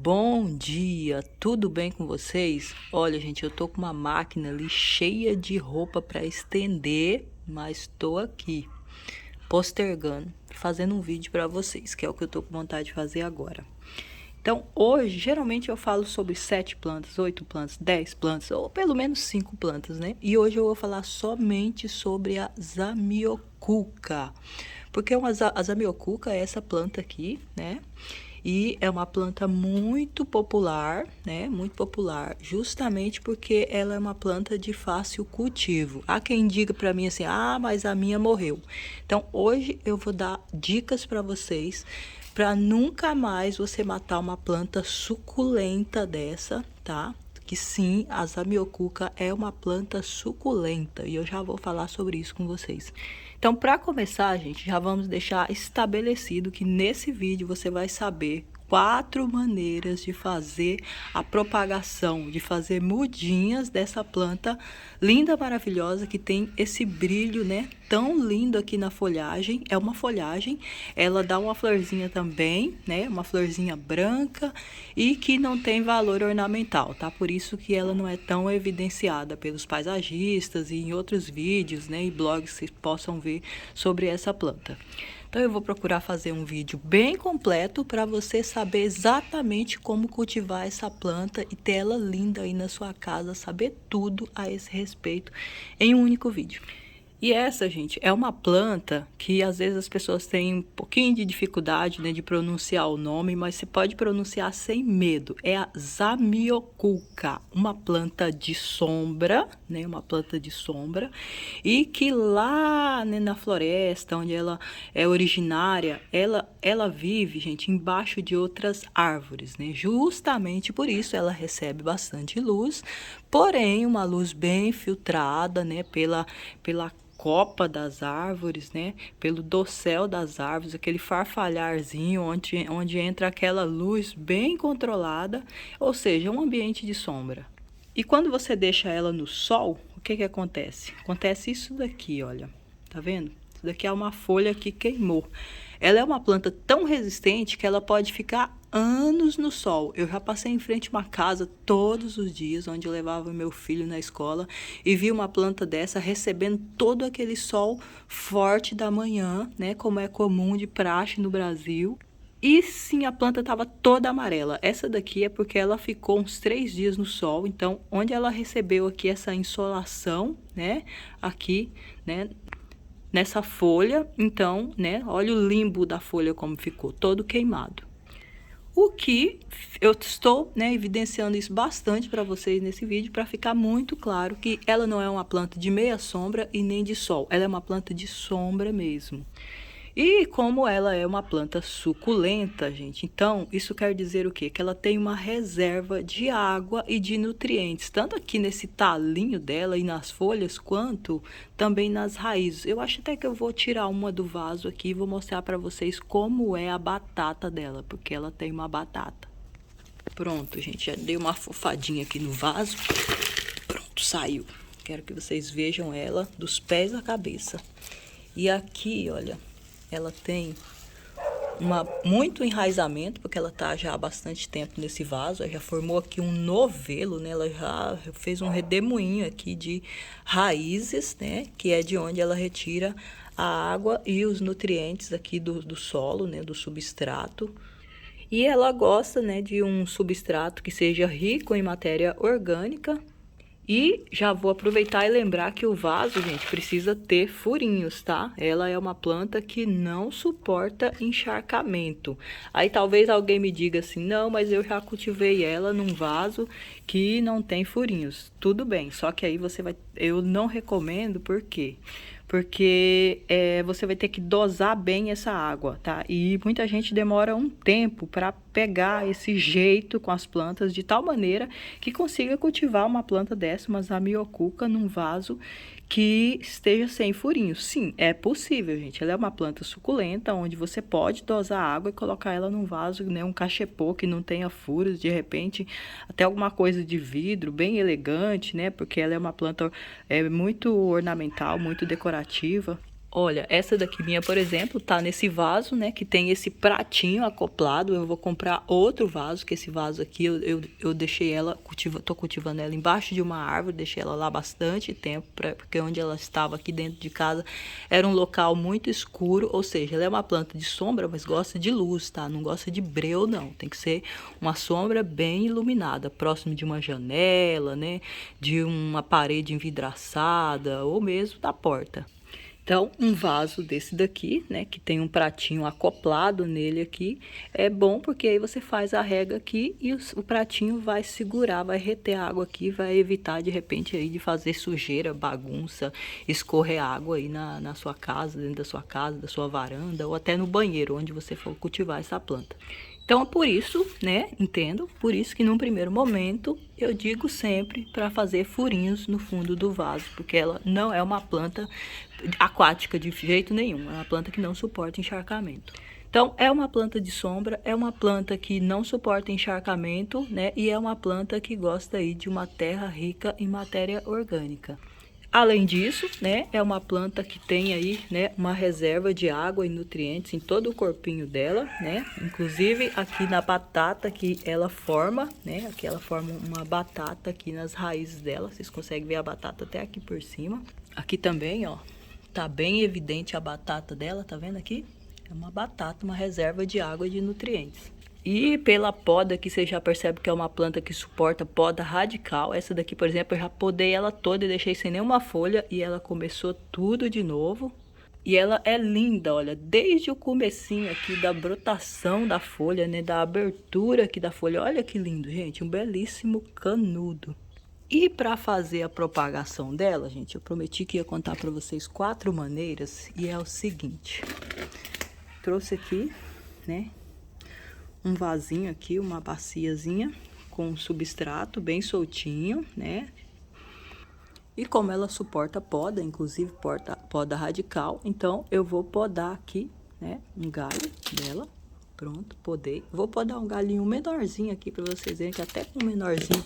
Bom dia, tudo bem com vocês? Olha, gente, eu tô com uma máquina ali cheia de roupa para estender, mas tô aqui postergando, fazendo um vídeo para vocês, que é o que eu tô com vontade de fazer agora. Então, hoje, geralmente eu falo sobre 7 plantas, 8 plantas, 10 plantas, ou pelo menos 5 plantas, né? E hoje eu vou falar somente sobre a Zamioculca. Porque a Zamioculca é essa planta aqui, né? E é uma planta muito popular, né? Muito popular, justamente porque ela é uma planta de fácil cultivo. Há quem diga para mim assim: "Ah, mas a minha morreu". Então, hoje eu vou dar dicas para vocês para nunca mais você matar uma planta suculenta dessa, tá? Que sim, a Zamioculca é uma planta suculenta e eu já vou falar sobre isso com vocês. Então, para começar, gente, já vamos deixar estabelecido que nesse vídeo você vai saber 4 maneiras de fazer a propagação, de fazer mudinhas dessa planta linda, maravilhosa, que tem esse brilho, né, tão lindo aqui na folhagem. É uma folhagem, ela dá uma florzinha também, né, uma florzinha branca e que não tem valor ornamental, tá? Por isso que ela não é tão evidenciada pelos paisagistas e em outros vídeos, né, e blogs que vocês possam ver sobre essa planta. Então, eu vou procurar fazer um vídeo bem completo para você saber exatamente como cultivar essa planta e ter ela linda aí na sua casa, saber tudo a esse respeito em um único vídeo. E essa, gente, é uma planta que às vezes as pessoas têm um pouquinho de dificuldade, né, de pronunciar o nome, mas você pode pronunciar sem medo. É a Zamioculca, uma planta de sombra, né, uma planta de sombra, e que lá, né, na floresta, onde ela é originária, ela vive, gente, embaixo de outras árvores, né? Justamente por isso ela recebe bastante luz, porém uma luz bem filtrada, né, pela copa das árvores, né? Pelo dossel das árvores, aquele farfalharzinho onde entra aquela luz bem controlada, ou seja, um ambiente de sombra. E quando você deixa ela no sol, o que que acontece? Acontece isso daqui, olha. Tá vendo? Isso daqui é uma folha que queimou. Ela é uma planta tão resistente que ela pode ficar anos no sol. Eu já passei em frente a uma casa todos os dias, onde eu levava meu filho na escola, e vi uma planta dessa recebendo todo aquele sol forte da manhã, né? Como é comum de praxe no Brasil. E sim, a planta estava toda amarela. Essa daqui é porque ela ficou uns 3 dias no sol. Então, onde ela recebeu aqui essa insolação, né? Aqui, né? Nessa folha, então, né? Olha o limbo da folha como ficou, todo queimado. O que eu estou, né, evidenciando isso bastante para vocês nesse vídeo, para ficar muito claro que ela não é uma planta de meia sombra e nem de sol. Ela é uma planta de sombra mesmo. E como ela é uma planta suculenta, gente, então isso quer dizer o quê? Que ela tem uma reserva de água e de nutrientes, tanto aqui nesse talinho dela e nas folhas, quanto também nas raízes. Eu acho até que eu vou tirar uma do vaso aqui e vou mostrar para vocês como é a batata dela, porque ela tem uma batata. Pronto, gente, já dei uma afofadinha aqui no vaso. Pronto, saiu. Quero que vocês vejam ela dos pés à cabeça. E aqui, olha, ela tem muito enraizamento, porque ela tá já há bastante tempo nesse vaso. Ela já formou aqui um novelo, né? Ela já fez um redemoinho aqui de raízes, né? Que é de onde ela retira a água e os nutrientes aqui do solo, né? Do substrato. E ela gosta, né, de um substrato que seja rico em matéria orgânica. E já vou aproveitar e lembrar que o vaso, gente, precisa ter furinhos, tá? Ela é uma planta que não suporta encharcamento. Aí talvez alguém me diga assim: "Não, mas eu já cultivei ela num vaso que não tem furinhos". Tudo bem, só que aí eu não recomendo, por quê? Porque você vai ter que dosar bem essa água, tá? E muita gente demora um tempo para pegar esse jeito com as plantas de tal maneira que consiga cultivar uma planta dessa, uma Zamioculca, num vaso que esteja sem furinhos. Sim, é possível, gente. Ela é uma planta suculenta, onde você pode dosar água e colocar ela num vaso, né, um cachepô que não tenha furos, de repente até alguma coisa de vidro, bem elegante, né? Porque ela é uma planta muito ornamental, muito decorativa. Olha, essa daqui minha, por exemplo, tá nesse vaso, né, que tem esse pratinho acoplado. Eu vou comprar outro vaso, que esse vaso aqui eu deixei ela, tô cultivando ela embaixo de uma árvore, deixei ela lá bastante tempo, porque onde ela estava aqui dentro de casa era um local muito escuro, ou seja, ela é uma planta de sombra, mas gosta de luz, tá? Não gosta de breu, não. Tem que ser uma sombra bem iluminada, próximo de uma janela, né, de uma parede envidraçada ou mesmo da porta. Então, um vaso desse daqui, né, que tem um pratinho acoplado nele aqui, é bom porque aí você faz a rega aqui e o pratinho vai segurar, vai reter água aqui, vai evitar de repente aí de fazer sujeira, bagunça, escorrer água aí na sua casa, dentro da sua casa, da sua varanda ou até no banheiro, onde você for cultivar essa planta. Então, é por isso, né, entendo, por isso que num primeiro momento eu digo sempre para fazer furinhos no fundo do vaso, porque ela não é uma planta aquática de jeito nenhum, é uma planta que não suporta encharcamento. Então, é uma planta de sombra, é uma planta que não suporta encharcamento, né, e é uma planta que gosta aí de uma terra rica em matéria orgânica. Além disso, né, é uma planta que tem aí, né, uma reserva de água e nutrientes em todo o corpinho dela, né? Inclusive aqui na batata que ela forma, né? Aqui ela forma uma batata aqui nas raízes dela. Vocês conseguem ver a batata até aqui por cima. Aqui também, ó, tá bem evidente a batata dela, tá vendo aqui? É uma batata, uma reserva de água e de nutrientes. E pela poda aqui, você já percebe que é uma planta que suporta poda radical. Essa daqui, por exemplo, eu já podei ela toda e deixei sem nenhuma folha. E ela começou tudo de novo. E ela é linda, olha, desde o comecinho aqui da brotação da folha, né? Da abertura aqui da folha. Olha que lindo, gente, um belíssimo canudo. E para fazer a propagação dela, gente, eu prometi que ia contar para vocês 4 maneiras. E é o seguinte. Trouxe aqui, né? Um vasinho aqui, uma baciazinha com substrato bem soltinho, né? E como ela suporta poda, inclusive poda radical, então eu vou podar aqui, né, um galho dela. Pronto, podei. Vou podar um galinho menorzinho aqui para vocês verem que até com um menorzinho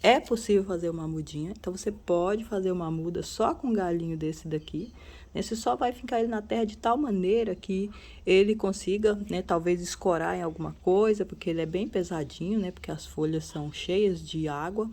é possível fazer uma mudinha. Então você pode fazer uma muda só com um galinho desse daqui. Você só vai ficar ele na terra de tal maneira que ele consiga, né, talvez escorar em alguma coisa, porque ele é bem pesadinho, né, porque as folhas são cheias de água.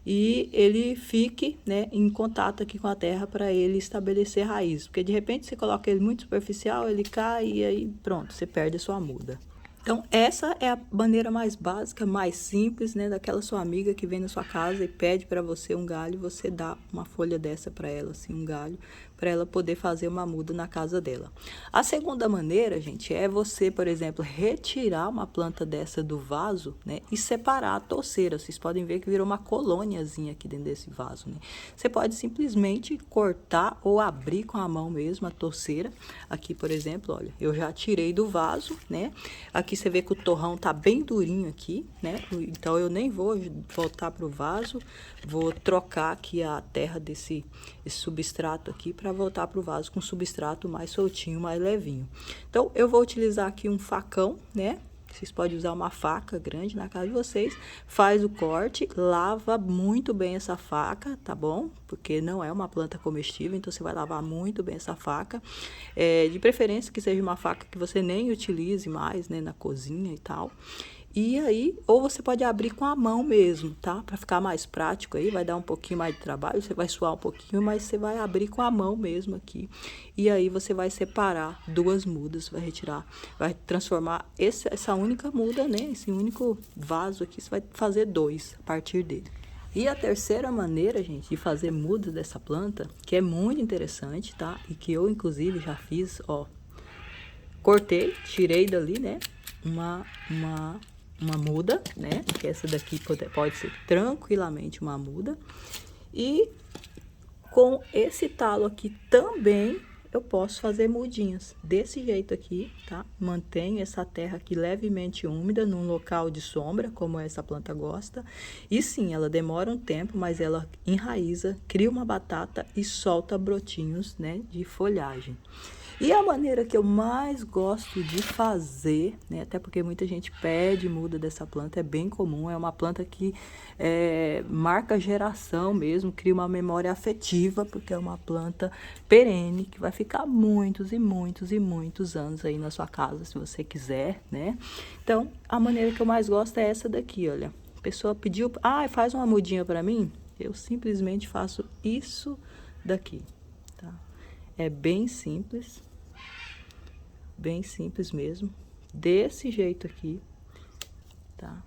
E ele fique, né, em contato aqui com a terra para ele estabelecer raízes. Porque de repente você coloca ele muito superficial, ele cai e aí pronto, você perde a sua muda. Então, essa é a maneira mais básica, mais simples, né, daquela sua amiga que vem na sua casa e pede para você um galho, você dá uma folha dessa para ela, assim, um galho, para ela poder fazer uma muda na casa dela. A segunda maneira, gente, é você, por exemplo, retirar uma planta dessa do vaso, né, e separar a torceira. Vocês podem ver que virou uma colôniazinha aqui dentro desse vaso, né? Você pode simplesmente cortar ou abrir com a mão mesmo a torceira. Aqui, por exemplo, olha, eu já tirei do vaso, né? Aqui você vê que o torrão tá bem durinho aqui, né? Então eu nem vou voltar pro vaso, vou trocar aqui a terra desse substrato aqui para voltar pro vaso com substrato mais soltinho, mais levinho. Então eu vou utilizar aqui um facão, né? Vocês podem usar uma faca grande na casa de vocês, faz o corte, lava muito bem essa faca, tá bom? Porque não é uma planta comestível, então você vai lavar muito bem essa faca. De preferência que seja uma faca que você nem utilize mais, né, na cozinha e tal. E aí, ou você pode abrir com a mão mesmo, tá? Para ficar mais prático aí, vai dar um pouquinho mais de trabalho, você vai suar um pouquinho, mas você vai abrir com a mão mesmo aqui. E aí você vai separar 2 mudas, vai retirar, vai transformar essa única muda, né? Esse único vaso aqui, você vai fazer 2 a partir dele. E a terceira maneira, gente, de fazer muda dessa planta, que é muito interessante, tá? E que eu, inclusive, já fiz, ó. Cortei, tirei dali, né? Uma muda, né? Que essa daqui pode ser tranquilamente uma muda. E com esse talo aqui também eu posso fazer mudinhas desse jeito aqui, tá? Mantenho essa terra aqui levemente úmida num local de sombra, como essa planta gosta. E sim, ela demora um tempo, mas ela enraiza, cria uma batata e solta brotinhos, né, de folhagem. E a maneira que eu mais gosto de fazer, né, até porque muita gente pede muda dessa planta, é bem comum, é uma planta que marca geração mesmo, cria uma memória afetiva, porque é uma planta perene, que vai ficar muitos e muitos e muitos anos aí na sua casa, se você quiser, né? Então, a maneira que eu mais gosto é essa daqui, olha. A pessoa pediu, faz uma mudinha para mim, eu simplesmente faço isso daqui, tá? É bem simples mesmo, desse jeito aqui, tá?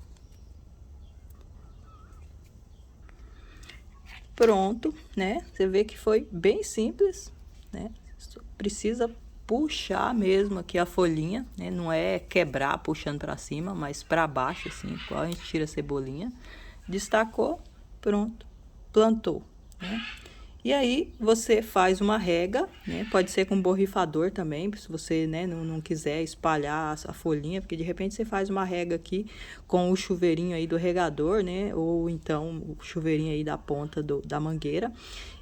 Pronto, né? Você vê que foi bem simples, né? Só precisa puxar mesmo aqui a folhinha, né? Não é quebrar puxando para cima, mas para baixo assim, igual a gente tira a cebolinha. Destacou, pronto, plantou, né? E aí, você faz uma rega, né? Pode ser com borrifador também, se você, né, não quiser espalhar a folhinha, porque de repente você faz uma rega aqui com o chuveirinho aí do regador, né? Ou então o chuveirinho aí da ponta da mangueira.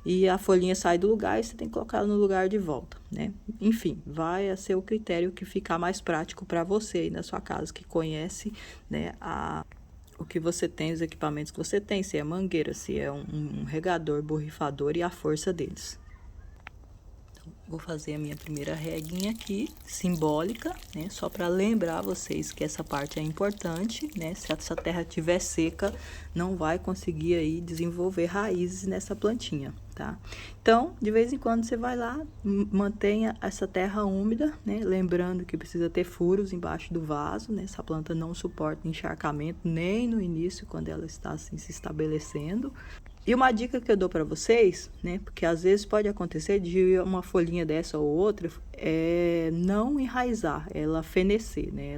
E a folhinha sai do lugar e você tem que colocar ela no lugar de volta, né? Enfim, vai a ser o critério que ficar mais prático para você aí na sua casa, que conhece, né, o que você tem, os equipamentos que você tem, se é mangueira, se é um regador, borrifador e a força deles. Então, vou fazer a minha primeira reguinha aqui, simbólica, né? Só para lembrar vocês que essa parte é importante, né? Se essa terra estiver seca, não vai conseguir aí desenvolver raízes nessa plantinha, tá? Então, de vez em quando você vai lá, mantenha essa terra úmida, né? Lembrando que precisa ter furos embaixo do vaso, né? Essa planta não suporta encharcamento nem no início, quando ela está assim se estabelecendo. E uma dica que eu dou para vocês, né? Porque às vezes pode acontecer de uma folhinha dessa ou outra não enraizar, ela fenecer, né?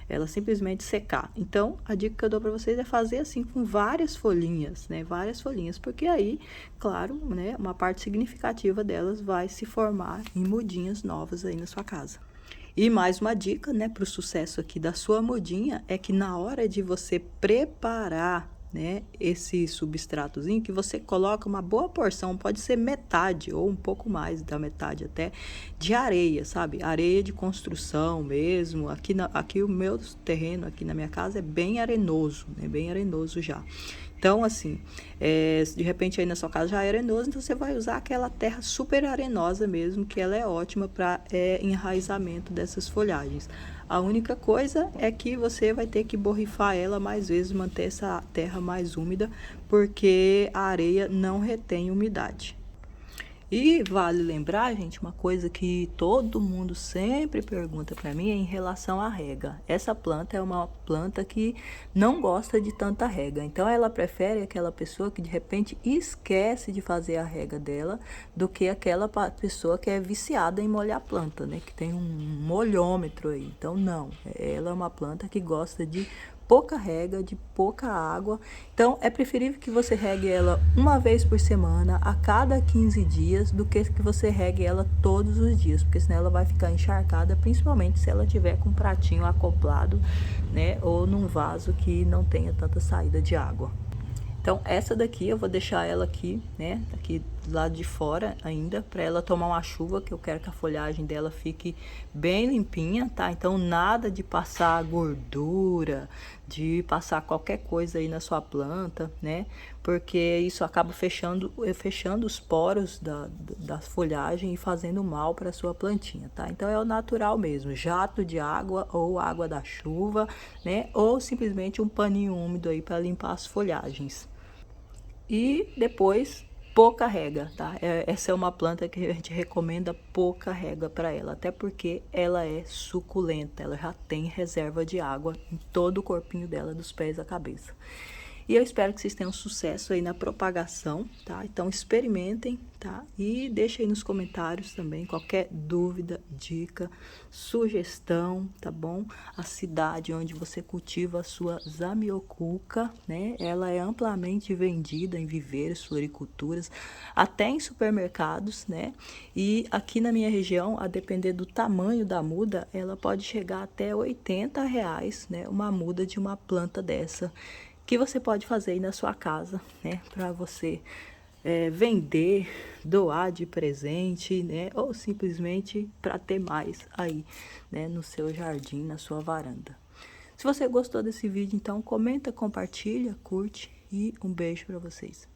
Ela simplesmente secar. Então, a dica que eu dou para vocês é fazer assim com várias folhinhas, né? Várias folhinhas, porque aí, claro, né? Uma parte significativa delas vai se formar em mudinhas novas aí na sua casa. E mais uma dica, né, para o sucesso aqui da sua mudinha é que na hora de você preparar, né, esse substratozinho, que você coloca uma boa porção, pode ser metade ou um pouco mais da metade até, de areia, sabe? Areia de construção mesmo. Aqui o meu terreno aqui na minha casa é bem arenoso, né? Bem arenoso já. Então, assim, de repente aí na sua casa já é arenoso, então você vai usar aquela terra super arenosa mesmo, que ela é ótima para enraizamento dessas folhagens. A única coisa é que você vai ter que borrifar ela mais vezes, manter essa terra mais úmida, porque a areia não retém umidade. E vale lembrar, gente, uma coisa que todo mundo sempre pergunta para mim é em relação à rega. Essa planta é uma planta que não gosta de tanta rega. Então, ela prefere aquela pessoa que de repente esquece de fazer a rega dela do que aquela pessoa que é viciada em molhar a planta, né? Que tem um molhômetro aí. Então, não. Ela é uma planta que gosta de pouca rega, de pouca água. Então, é preferível que você regue ela uma vez por semana, a cada 15 dias, do que você regue ela todos os dias, porque senão ela vai ficar encharcada, principalmente se ela tiver com um pratinho acoplado, né, ou num vaso que não tenha tanta saída de água. Então, essa daqui eu vou deixar ela aqui, né, aqui do lado de fora ainda, para ela tomar uma chuva, que eu quero que a folhagem dela fique bem limpinha, tá? Então, nada de passar gordura, de passar qualquer coisa aí na sua planta, né? Porque isso acaba fechando os poros da folhagem e fazendo mal para a sua plantinha, tá? Então, é o natural mesmo, jato de água ou água da chuva, né? Ou simplesmente um paninho úmido aí para limpar as folhagens. E depois, pouca rega, tá? Essa é uma planta que a gente recomenda pouca rega para ela, até porque ela é suculenta, ela já tem reserva de água em todo o corpinho dela, dos pés à cabeça. E eu espero que vocês tenham sucesso aí na propagação, tá? Então, experimentem, tá? E deixem aí nos comentários também qualquer dúvida, dica, sugestão, tá bom? A cidade onde você cultiva a sua zamioculca, né? Ela é amplamente vendida em viveiros, floriculturas, até em supermercados, né? E aqui na minha região, a depender do tamanho da muda, ela pode chegar até R$ 80, né? Uma muda de uma planta dessa, que você pode fazer aí na sua casa, né, para você vender, doar de presente, né? Ou simplesmente para ter mais aí, né? No seu jardim, na sua varanda. Se você gostou desse vídeo, então comenta, compartilha, curte e um beijo para vocês.